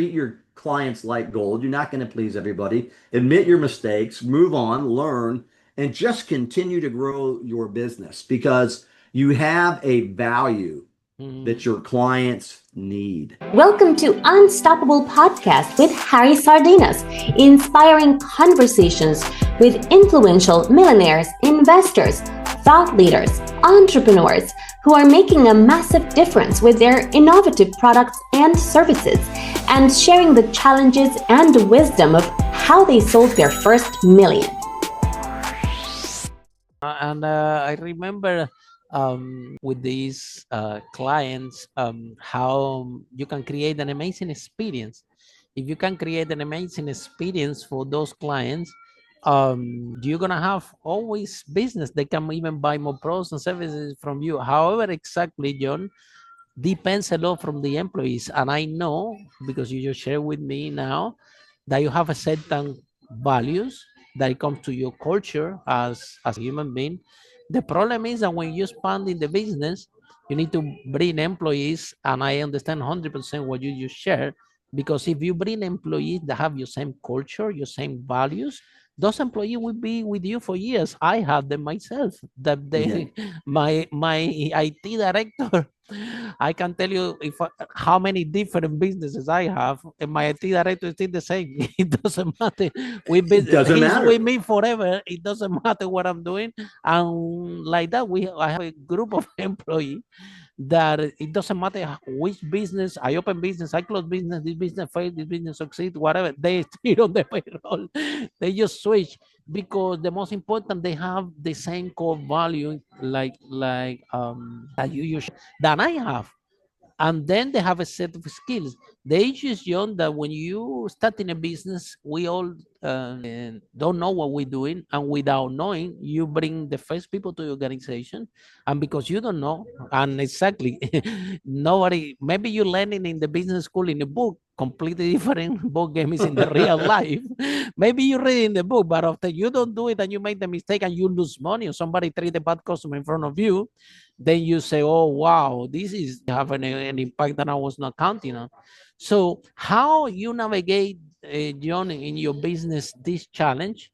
treat your clients like gold. You're not going to please everybody. Admit your mistakes, move on, learn, and just continue to grow your business because you have a value that your clients need. Welcome to Unstoppable Podcast with Harry Sardinas, inspiring conversations with influential millionaires, investors, thought leaders, entrepreneurs who are making a massive difference with their innovative products and services, and sharing the challenges and wisdom of how they sold their first million. And I remember with these clients how you can create an amazing experience. If you can create an amazing experience for those clients, you're gonna have always business. They can even buy more products and services from you. However, exactly, John, depends a lot from the employees. And I know, because you just shared with me now, that you have a certain values that it comes to your culture as a human being. The problem is that when you expand in the business, you need to bring employees, and I understand 100% what you just shared, because if you bring employees that have your same culture, your same values, those employees will be with you for years. I have them myself. That they, my IT director, I can tell you how many different businesses I have, and my IT director is still the same. It doesn't matter. It doesn't He's matter. with me forever. It doesn't matter what I'm doing, and like that, I have a group of employees that it doesn't matter which business I open, business I close, business this business fail, this business succeed, whatever, they still on the payroll. They just switch because the most important, they have the same core value that you use than I have. And then they have a set of skills. The age is young that when you start in a business, we all don't know what we're doing, and without knowing, you bring the first people to your organization, and because you don't know, and exactly, nobody, maybe you're learning in the business school in a book, completely different book game is in the real life. Maybe you read in the book, but after you don't do it and you make the mistake and you lose money, or somebody treat a bad customer in front of you, then you say, oh, wow, this is having an impact that I was not counting on. So how you navigate, John, in your business, this challenge?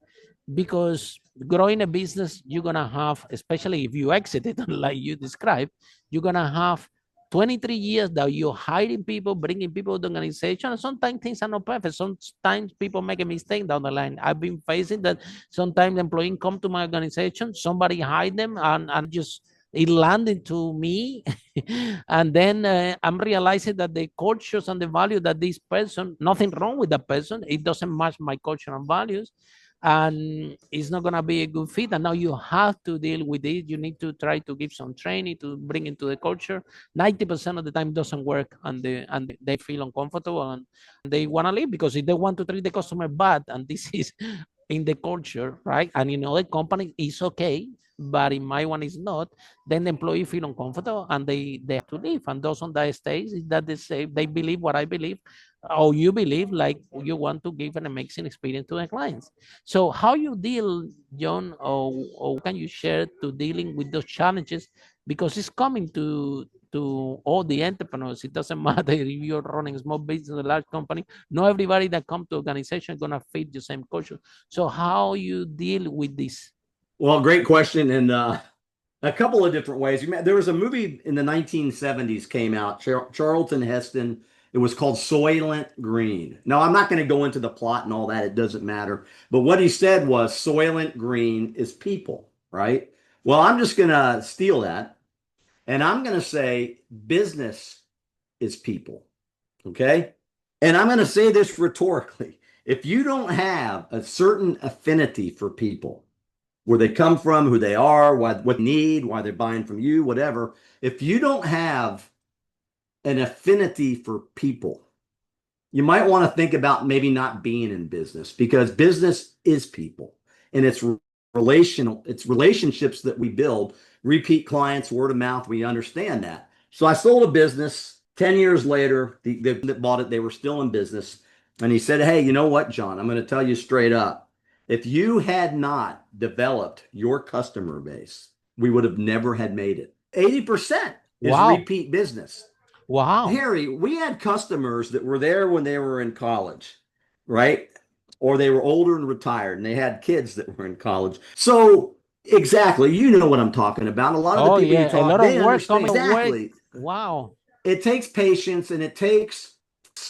Because growing a business, you're going to have, especially if you exit it, like you described, you're going to have 23 years that you're hiring people, bringing people to the organization. And sometimes things are not perfect. Sometimes people make a mistake down the line. I've been facing that. Sometimes employees come to my organization, somebody hide them, and just it landed to me. And then I'm realizing that the cultures and the value that this person, nothing wrong with that person, it doesn't match my culture and values, and it's not going to be a good fit. And now you have to deal with it. You need to try to give some training to bring into the culture. 90% of the time doesn't work, and they feel uncomfortable, and they want to leave because if they want to treat the customer bad, and this is in the culture, right? And in other company, it's okay, but in my one is not. Then the employee feel uncomfortable, and they have to leave. And those on that stage is that they say they believe what I believe, or you believe, like you want to give an amazing experience to the clients. So how you deal, John, or can you share to dealing with those challenges? Because it's coming to all the entrepreneurs. It doesn't matter if you're running a small business, a large company. Not everybody that come to organization is gonna fit the same culture. So how you deal with this? Well, great question. And a couple of different ways. There was a movie in the 1970s came out, Charlton Heston. It was called Soylent Green. Now, I'm not going to go into the plot and all that. It doesn't matter. But what he said was Soylent Green is people, right? Well, I'm just going to steal that. And I'm going to say business is people. Okay. And I'm going to say this rhetorically. If you don't have a certain affinity for people, where they come from, who they are, what they need, why they're buying from you, whatever. If you don't have an affinity for people, you might want to think about maybe not being in business, because business is people, and it's relational. It's relationships that we build, repeat clients, word of mouth. We understand that. So I sold a business 10 years later. The that bought it, they were still in business. And he said, hey, you know what, John, I'm going to tell you straight up. If you had not developed your customer base, we would have never had made it. 80% is Wow. repeat business. Wow. Harry, we had customers that were there when they were in college, right? Or they were older and retired and they had kids that were in college. So, exactly, you know what I'm talking about. A lot of the Oh people you yeah, a talk, lot of they work understand coming to work. exactly. Wow. It takes patience and it takes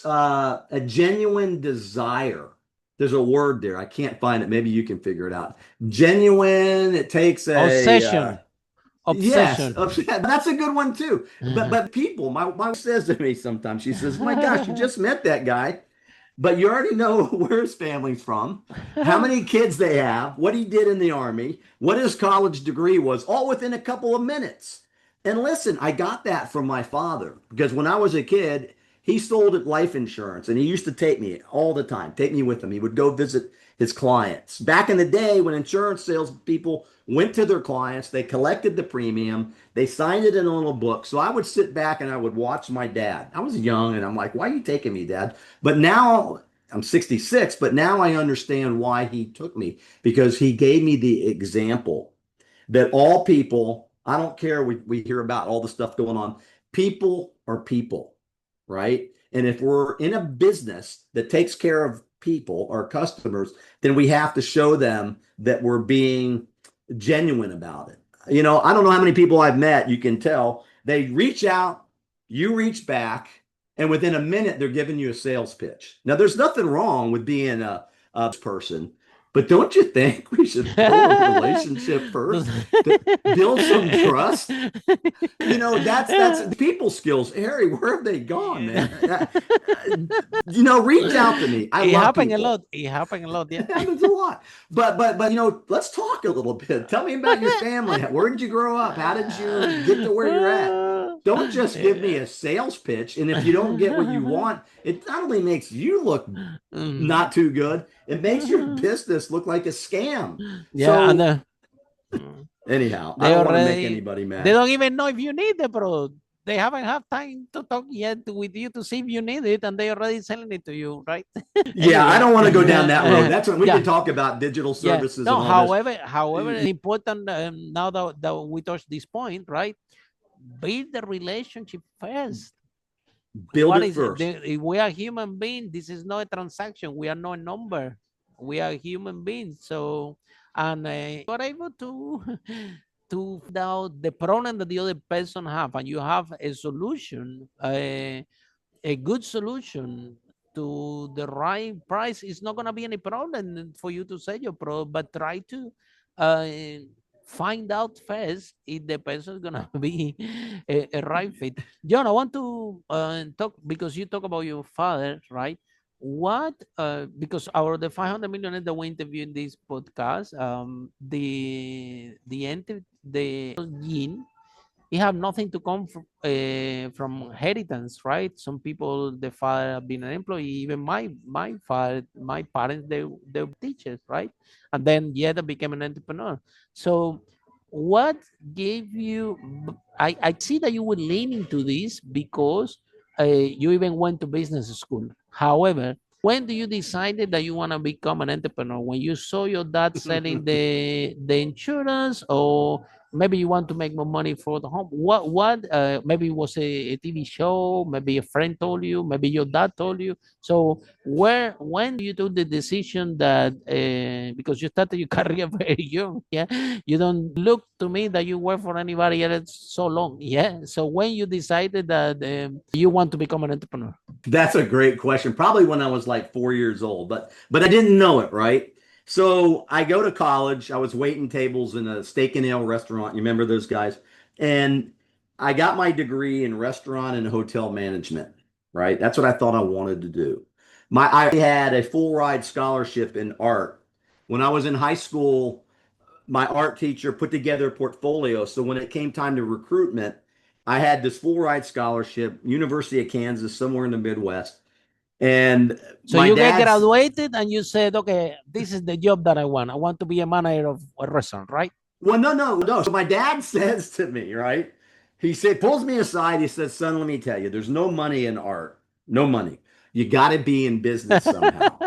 a genuine desire. There's a word there. I can't find it. Maybe you can figure it out. Genuine. It takes a Obsession. yes. Obsession. That's a good one too. But people, my wife says to me sometimes, she says, "My gosh, you just met that guy, but you already know where his family's from, how many kids they have, what he did in the army, what his college degree was, all within a couple of minutes." And listen, I got that from my father because when I was a kid, he sold life insurance and he used to take me all the time, take me with him. He would go visit his clients. Back in the day when insurance salespeople went to their clients, they collected the premium, they signed it in a little book. So I would sit back and I would watch my dad. I was young and I'm like, "Why are you taking me, Dad?" But now I'm 66, but now I understand why he took me because he gave me the example that all people, I don't care, we hear about all the stuff going on, people are people, right? And if we're in a business that takes care of people, our customers, then we have to show them that we're being genuine about it. I don't know how many people I've met, you can tell, they reach out, you reach back, and within a minute, they're giving you a sales pitch. Now, there's nothing wrong with being a person, but don't you think we should build a relationship first to build some trust? That's people skills. Harry, where have they gone, man? Reach out to me. I It love happened a people. lot. It happened a lot. Yeah. It happens a lot. But let's talk a little bit. Tell me about your family. Where did you grow up? How did you get to where you're at? Don't just give me a sales pitch. And if you don't get what you want, it not only makes you look Mm. not too good, it makes your business look like a scam. Yeah, and So anyhow, I they don't want to make already anybody they mad. don't even know if you need the product. They haven't had time to talk yet with you to see if you need it, and they already selling it to you, right? Yeah, I Anyway, don't want to go down that road. That's when we can yeah, talk about digital yeah. services No, and all this. however, important now that we touched this point, right? Build the relationship first. Build What it is it? first. If we are human beings. This is not a transaction. We are not a number. We are human beings. So, and you are able to to find out the problem that the other person have, and you have a solution, a good solution to the right price. It's not going to be any problem for you to sell your product, but try to uh, find out first if the person is going to be a right fit. John, I want to talk because you talk about your father, right? What because our the 500 million that we interviewed in this podcast, the gene, it have nothing to come from inheritance, right? Some people, the father have been an employee. Even my father, my parents, they were teachers, right? And then yeah, they became an entrepreneur. So, what gave you? I see that you were leaning to this because you even went to business school. However, when do you decided that you want to become an entrepreneur? When you saw your dad selling the insurance, or maybe you want to make more money for the home? What maybe it was a TV show, maybe a friend told you, maybe your dad told you. So when you took the decision that because you started your career very young, yeah, you don't look to me that you work for anybody else so long, yeah. So when you decided that you want to become an entrepreneur? That's a great question. Probably when I was like 4 years old, but I didn't know it, right? So I go to college. I was waiting tables in a steak and ale restaurant. You remember those guys? And I got my degree in restaurant and hotel management, right? That's what I thought I wanted to do. I had a full ride scholarship in art. When I was in high school, my art teacher put together a portfolio. So when it came time to recruitment, I had this full ride scholarship, University of Kansas, somewhere in the Midwest. And So my you get dad's, graduated and you said, okay, this is the job that I want. I want to be a manager of a restaurant, right? well, no, no, no. So my dad says to me, right? He said, pulls me aside. He says, "Son, let me tell you, there's no money in art. No money. You got to be in business somehow."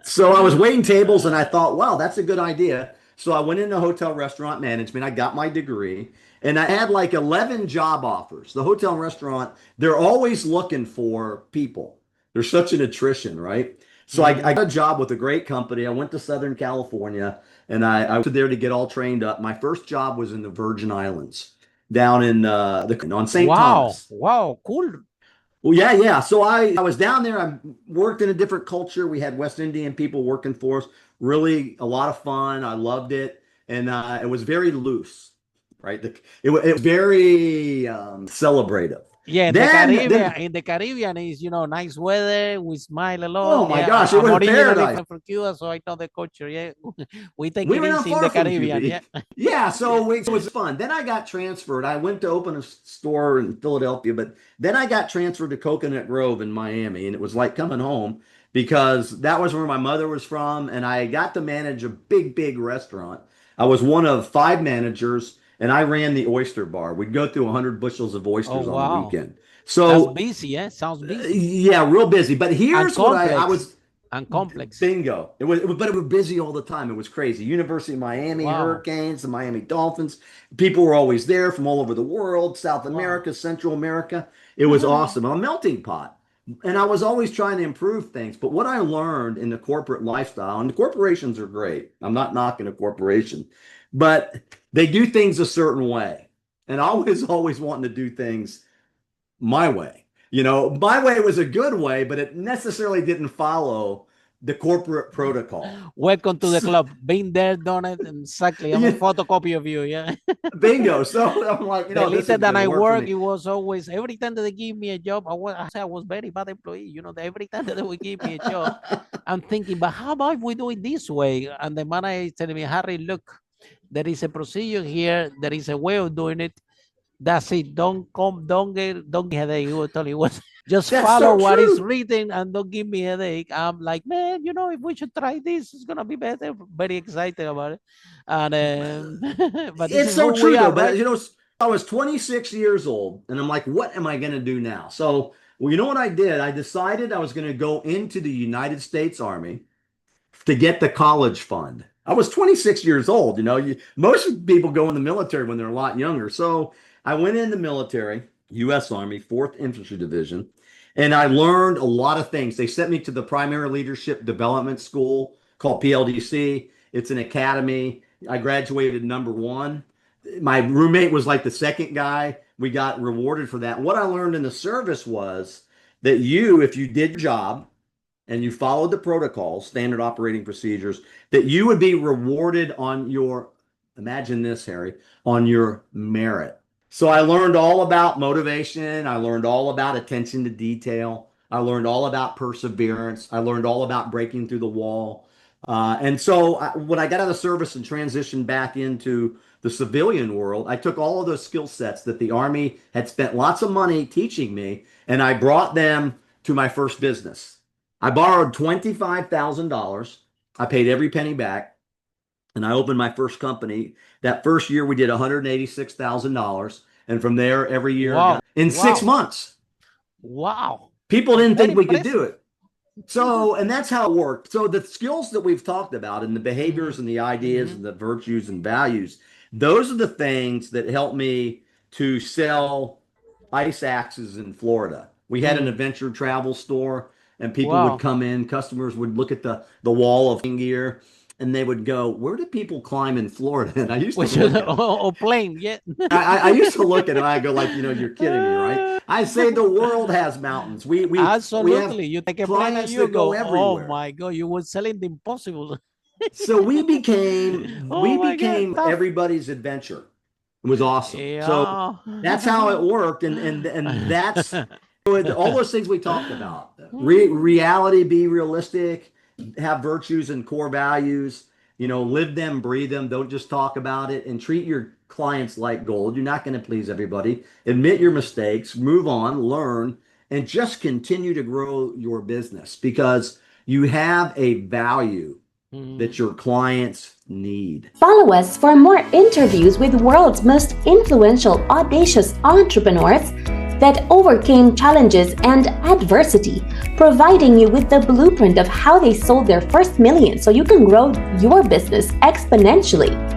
So I was waiting tables and I thought, well, that's a good idea. So I went into hotel restaurant management. I got my degree and I had like 11 job offers. The hotel and restaurant, they're always looking for people. There's such an attrition, right? So I got a job with a great company. I went to Southern California and I was there to get all trained up. My first job was in the Virgin Islands down in on St. Wow, Thomas. wow, cool. Well, yeah, yeah. So I was down there. I worked in a different culture. We had West Indian people working for us. Really a lot of fun. I loved it. And it was very loose, right? It was very celebrative. Yeah, in the Caribbean is, nice weather. We smile a lot. Oh my Yeah, gosh, it was originally paradise. from Cuba, so I know the culture. Yeah, we take We it were not easy in far the from Caribbean. Cuba. Yeah. Yeah, so it was fun. Then I got transferred. I went to open a store in Philadelphia, but then I got transferred to Coconut Grove in Miami, and it was like coming home because that was where my mother was from, and I got to manage a big, big restaurant. I was one of 5 managers, and I ran the oyster bar. We'd go through 100 bushels of oysters Oh on the wow, weekend. that's So busy. Yeah, sounds busy yeah, real busy. But and here's what I complex was and complex. bingo. But it was busy all the time. It was crazy. University of Miami Wow, Hurricanes, the Miami Dolphins. People were always there from all over the world, South wow. America, Central America. It was awesome. A melting pot. And I was always trying to improve things. But what I learned in the corporate lifestyle, and the corporations are great. I'm not knocking a corporation, but they do things a certain way. And I was always wanting to do things my way. My way was a good way, but it necessarily didn't follow the corporate protocol. Welcome to the club. Been there, done it. Exactly. I'm a Yeah, photocopy of you. Yeah. bingo. So I'm like, The this little isn't that going to I work for work, me. it was always every time that they give me a job, I was very bad employee. Every time that they would give me a job, I'm thinking, but how about if we do it this way? And the manager is telling me, Harry, look, there is a procedure here. There is a way of doing it. That's it. Don't get headache. He was telling me, just That's follow so what is true. written and don't give me headache. I'm like, man, if we should try this, it's gonna be better. Very excited about it. And but this It's is so who we true, are, though. But right? I was 26 years old, and I'm like, what am I going to do now? So, well, you know what I did? I decided I was going to go into the United States Army to get the college fund. I was 26 years old. Most people go in the military when they're a lot younger. So I went in the military, U.S. Army, 4th Infantry Division, and I learned a lot of things. They sent me to the Primary Leadership Development School called PLDC. It's an academy. I graduated #1. My roommate was like the second guy. We got rewarded for that. What I learned in the service was that if you did your job, and you followed the protocols, standard operating procedures, that you would be rewarded on imagine this, Harry, on your merit. So I learned all about motivation. I learned all about attention to detail. I learned all about perseverance. I learned all about breaking through the wall. And so when I got out of service and transitioned back into the civilian world, I took all of those skill sets that the Army had spent lots of money teaching me, and I brought them to my first business. I borrowed $25,000. I paid every penny back, and I opened my first company. That first year, we did $186,000, and from there, every year, Wow. in 6 Wow. months. Wow. People That's didn't very think we could do impressive. it. So, and that's how it worked. So the skills that we've talked about and the behaviors and the ideas and the virtues and values, those are the things that helped me to sell ice axes in Florida. We had an adventure travel store, and people would Wow. come in, customers would look at the wall of gear, and they would go, where do people climb in Florida? And I used to Which look at them. or plane, yeah. I used to look at it and I go like, you're kidding me, right? I say the world has mountains. We have Absolutely. You take a plane and clients you that go go, oh everywhere. my God, you were selling the impossible. So we became Oh my God, tough. everybody's adventure. It was awesome. So Yeah. that's how it worked, and that's all those things we talked about. Reality, be realistic, have virtues and core values. Live them, breathe them. Don't just talk about it, and treat your clients like gold. You're not going to please everybody. Admit your mistakes, move on, learn, and just continue to grow your business because you have a value that your clients need. Follow us for more interviews with world's most influential, audacious entrepreneurs that overcame challenges and adversity, providing you with the blueprint of how they sold their first million so you can grow your business exponentially.